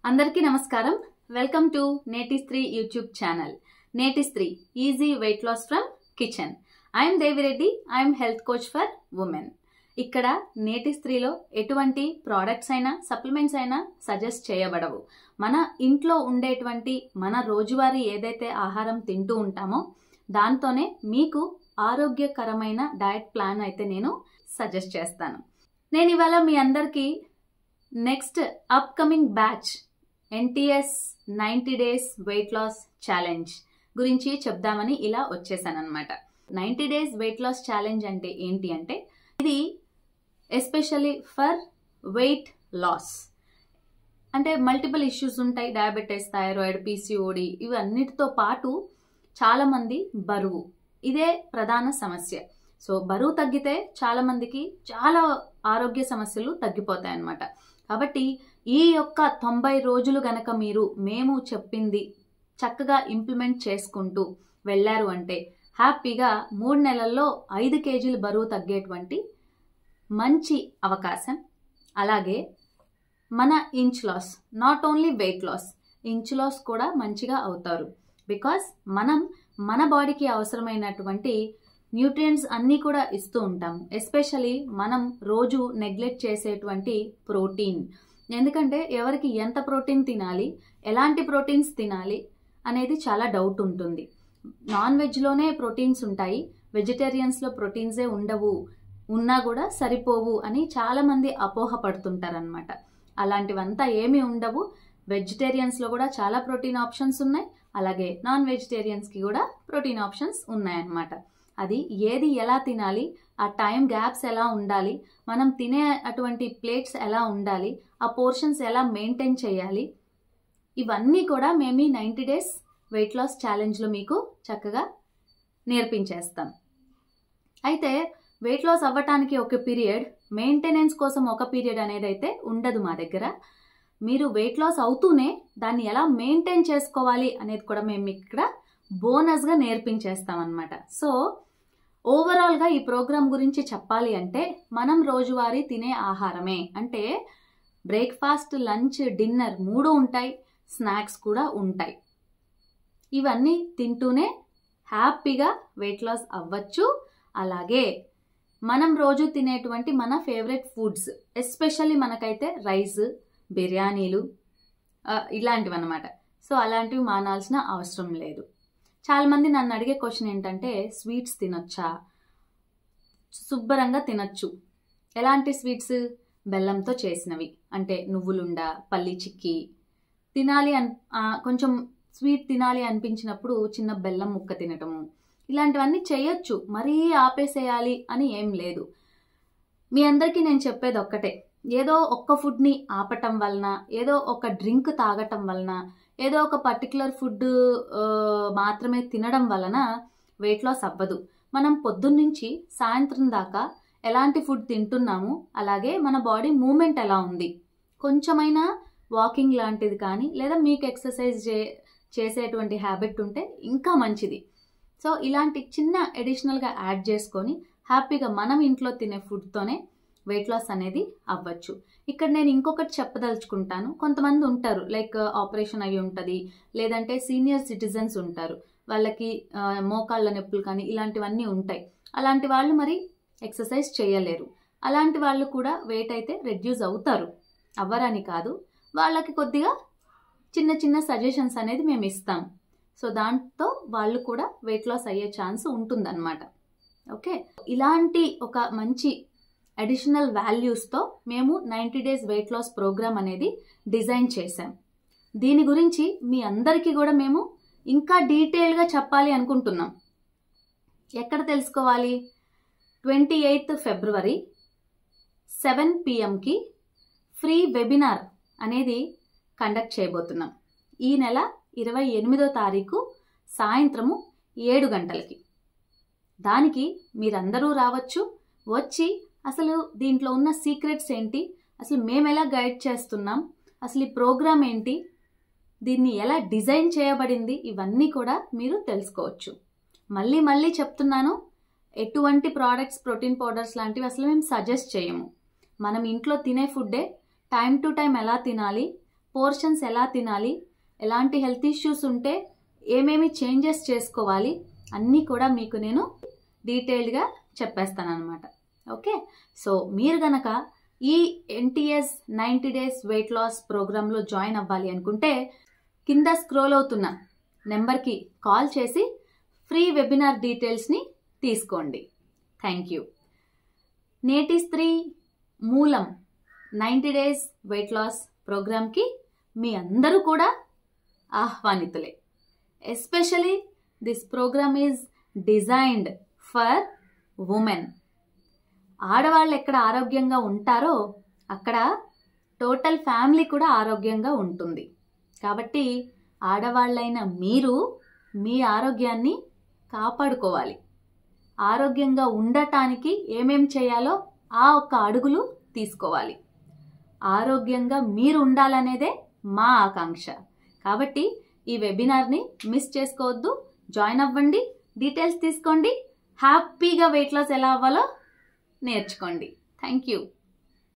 అందరికీ నమస్కారం. Welcome to Netistree YouTube channel. Netistree easy weight loss from kitchen. I'm Devireddy. I'm health coach for women. ఇక్కడ నేటిస్త్రీలో ఎటువంటి ప్రోడక్ట్స్ అయినా సప్లిమెంట్స్ అయినా సజెస్ట్ చేయబడవు. మన ఇంట్లో ఉండేటువంటి మన రోజువారీ ఏదైతే ఆహారం తింటూ ఉంటామో దాంతోనే మీకు ఆరోగ్యకరమైన డయట్ ప్లాన్ అయితే నేను సజెస్ట్ చేస్తాను. నేను ఇవాళ మీ అందరికీ next upcoming batch NTS 90 days weight loss challenge గురించి చెప్దామని ఇలా వచ్చేసాను అనమాట. 90 days వెయిట్ లాస్ ఛాలెంజ్ అంటే ఏంటి అంటే, ఇది ఎస్పెషల్లీ ఫర్ వెయిట్ లాస్. అంటే మల్టిపుల్ ఇష్యూస్ ఉంటాయి. డయాబెటీస్, థైరాయిడ్, PCOD ఇవన్నిటితో పాటు చాలామంది బరువు, ఇదే ప్రధాన సమస్య. సో బరువు తగ్గితే చాలా మందికి చాలా ఆరోగ్య సమస్యలు తగ్గిపోతాయి అన్నమాట. కాబట్టి ఈ యొక్క 90 రోజులు గనక మీరు మేము చెప్పింది చక్కగా ఇంప్లిమెంట్ చేసుకుంటూ వెళ్ళారు అంటే హ్యాపీగా 3 నెలల్లో 5 kgs బరువు తగ్గేటువంటి మంచి అవకాశం. అలాగే మన inch loss, not only weight loss, inch loss కూడా మంచిగా అవుతారు. బికాస్ మనం మన బాడీకి అవసరమైనటువంటి న్యూట్రియంట్స్ అన్నీ కూడా ఇస్తూ ఉంటాము. ఎస్పెషలీ మనం రోజు నెగ్లెక్ట్ చేసేటువంటి ప్రోటీన్. ఎందుకంటే ఎవరికి ఎంత ప్రోటీన్ తినాలి, ఎలాంటి ప్రోటీన్స్ తినాలి అనేది చాలా డౌట్ ఉంటుంది. నాన్ వెజ్లోనే ప్రోటీన్స్ ఉంటాయి, వెజిటేరియన్స్లో ప్రోటీన్సే ఉండవు, ఉన్నా కూడా సరిపోవు అని చాలామంది అపోహపడుతుంటారనమాట. అలాంటివంతా ఏమీ ఉండవు. వెజిటేరియన్స్లో కూడా చాలా ప్రోటీన్ ఆప్షన్స్ ఉన్నాయి, అలాగే నాన్ వెజిటేరియన్స్కి కూడా ప్రోటీన్ ఆప్షన్స్ ఉన్నాయన్నమాట. అది ఏది ఎలా తినాలి, ఆ టైం గ్యాప్స్ ఎలా ఉండాలి, మనం తినే అటువంటి ప్లేట్స్ ఎలా ఉండాలి, ఆ పోర్షన్స్ ఎలా మెయింటైన్ చేయాలి, ఇవన్నీ కూడా మేము 90 days వెయిట్ లాస్ ఛాలెంజ్లో మీకు చక్కగా నేర్పించేస్తాం. అయితే వెయిట్ లాస్ అవ్వటానికి ఒక పీరియడ్, మెయింటెనెన్స్ కోసం ఒక పీరియడ్ అనేది అయితే ఉండదు మా దగ్గర. మీరు వెయిట్ లాస్ అవుతూనే దాన్ని ఎలా మెయింటైన్ చేసుకోవాలి అనేది కూడా మేము ఇక్కడ బోనస్గా నేర్పించేస్తాం అన్నమాట. సో ఓవరాల్గా ఈ ప్రోగ్రామ్ గురించి చెప్పాలి అంటే, మనం రోజువారీ తినే ఆహారమే అంటే బ్రేక్ఫాస్ట్, లంచ్, డిన్నర్ 3 ఉంటాయి, స్నాక్స్ కూడా ఉంటాయి. ఇవన్నీ తింటూనే హ్యాపీగా వెయిట్ లాస్ అవ్వచ్చు. అలాగే మనం రోజు తినేటువంటి మన ఫేవరెట్ ఫుడ్స్, ఎస్పెషల్లీ మనకైతే రైస్, బిర్యానీలు ఇలాంటివి అన్నమాట. సో అలాంటివి మానాల్సిన అవసరం లేదు. చాలామంది నన్ను అడిగే క్వశ్చన్ ఏంటంటే, స్వీట్స్ తినొచ్చా? శుభ్రంగా తినచ్చు. ఎలాంటి స్వీట్స్? బెల్లంతో చేసినవి, అంటే నువ్వులుండ, పల్లి చిక్కీ. తినాలి కొంచెం స్వీట్ తినాలి అనిపించినప్పుడు చిన్న బెల్లం ముక్క తినటము, ఇలాంటివన్నీ చేయొచ్చు. మరీ ఆపేసేయాలి అని ఏం లేదు. మీ అందరికీ నేను చెప్పేది ఒక్కటే, ఏదో ఒక్క ఫుడ్ని ఆపటం వలన, ఏదో ఒక డ్రింక్ తాగటం వలన, ఏదో ఒక పర్టికులర్ ఫుడ్ మాత్రమే తినడం వలన వెయిట్ లాస్ అవ్వదు. మనం పొద్దున్నుంచి సాయంత్రం దాకా ఎలాంటి ఫుడ్ తింటున్నాము, అలాగే మన బాడీ మూమెంట్ ఎలా ఉంది, కొంచెమైనా వాకింగ్ లాంటిది కానీ, లేదా మీకు ఎక్సర్సైజ్ చేసేటువంటి హ్యాబిట్ ఉంటే ఇంకా మంచిది. సో ఇలాంటి చిన్న అడిషనల్గా యాడ్ చేసుకొని హ్యాపీగా మనం ఇంట్లో తినే ఫుడ్తోనే వెయిట్ లాస్ అనేది అవ్వచ్చు. ఇక్కడ నేను ఇంకొకటి చెప్పదలుచుకుంటాను. కొంతమంది ఉంటారు, లైక్ ఆపరేషన్ అయి ఉంటుంది, లేదంటే సీనియర్ సిటిజన్స్ ఉంటారు, వాళ్ళకి మోకాళ్ళ నొప్పులు కానీ ఇలాంటివన్నీ ఉంటాయి. అలాంటి వాళ్ళు మరి ఎక్సర్సైజ్ చేయలేరు. అలాంటి వాళ్ళు కూడా వెయిట్ అయితే రెడ్యూస్ అవుతారు, అవ్వరని కాదు. వాళ్ళకి కొద్దిగా చిన్న చిన్న సజెషన్స్ అనేది మేము ఇస్తాం. సో దాంతో వాళ్ళు కూడా వెయిట్ లాస్ అయ్యే ఛాన్స్ ఉంటుందన్నమాట. ఓకే, ఇలాంటి ఒక మంచి అడిషనల్ వాల్యూస్తో మేము 90 days వెయిట్ లాస్ ప్రోగ్రామ్ అనేది డిజైన్ చేశాం. దీని గురించి మీ అందరికీ కూడా మేము ఇంకా డీటెయిల్గా చెప్పాలి అనుకుంటున్నాం. ఎక్కడ తెలుసుకోవాలి? 28th February 7 PM free webinar అనేది కండక్ట్ చేయబోతున్నాం. ఈ నెల 28వ తారీఖు సాయంత్రము 7 గంటలకి. దానికి మీరందరూ రావచ్చు. వచ్చి అసలు దీంట్లో ఉన్న సీక్రెట్స్ ఏంటి, అసలు మేము ఎలా గైడ్ చేస్తున్నాం, అసలు ఈ ప్రోగ్రామ్ ఏంటి, దీన్ని ఎలా డిజైన్ చేయబడింది, ఇవన్నీ కూడా మీరు తెలుసుకోవచ్చు. మళ్ళీ మళ్ళీ చెప్తున్నాను, ఎటువంటి ప్రోడక్ట్స్, ప్రోటీన్ పౌడర్స్ లాంటివి అసలు మేము సజెస్ట్ చేయము. మనం ఇంట్లో తినే ఫుడ్డే టైం టు టైం ఎలా తినాలి, పోర్షన్స్ ఎలా తినాలి, ఎలాంటి హెల్త్ ఇష్యూస్ ఉంటే ఏమేమి చేంజెస్ చేసుకోవాలి అన్నీ కూడా మీకు నేను డీటెయిల్డ్గా చెప్పేస్తాను అనమాట. ఓకే, సో మీరు గనక ఈ NTS 90 డేస్ వెయిట్ లాస్ ప్రోగ్రాంలో జాయిన్ అవ్వాలి అనుకుంటే కింద స్క్రోల్ అవుతున్న నెంబర్కి కాల్ చేసి ఫ్రీ వెబినార్ డీటెయిల్స్ని తీసుకోండి. Thank you. నేటి స్త్రీ మూలం 90 డేస్ వెయిట్ లాస్ ప్రోగ్రామ్కి మీ అందరూ కూడా ఆహ్వానితులే. Especially this programme is designed for women. ఆడవాళ్ళు ఎక్కడ ఆరోగ్యంగా ఉంటారో అక్కడ టోటల్ ఫ్యామిలీ కూడా ఆరోగ్యంగా ఉంటుంది. కాబట్టి ఆడవాళ్ళైన మీరు మీ ఆరోగ్యాన్ని కాపాడుకోవాలి. ఆరోగ్యంగా ఉండటానికి ఏమేం చేయాలో ఆ ఒక్క అడుగులు తీసుకోవాలి. ఆరోగ్యంగా మీరు ఉండాలనేదే మా ఆకాంక్ష. కాబట్టి ఈ వెబినార్ని మిస్ చేసుకోవద్దు. జాయిన్ అవ్వండి, డీటెయిల్స్ తీసుకోండి, హ్యాపీగా వెయిట్ లాస్ ఎలా అవ్వాలో నేర్చుకోండి. Thank you.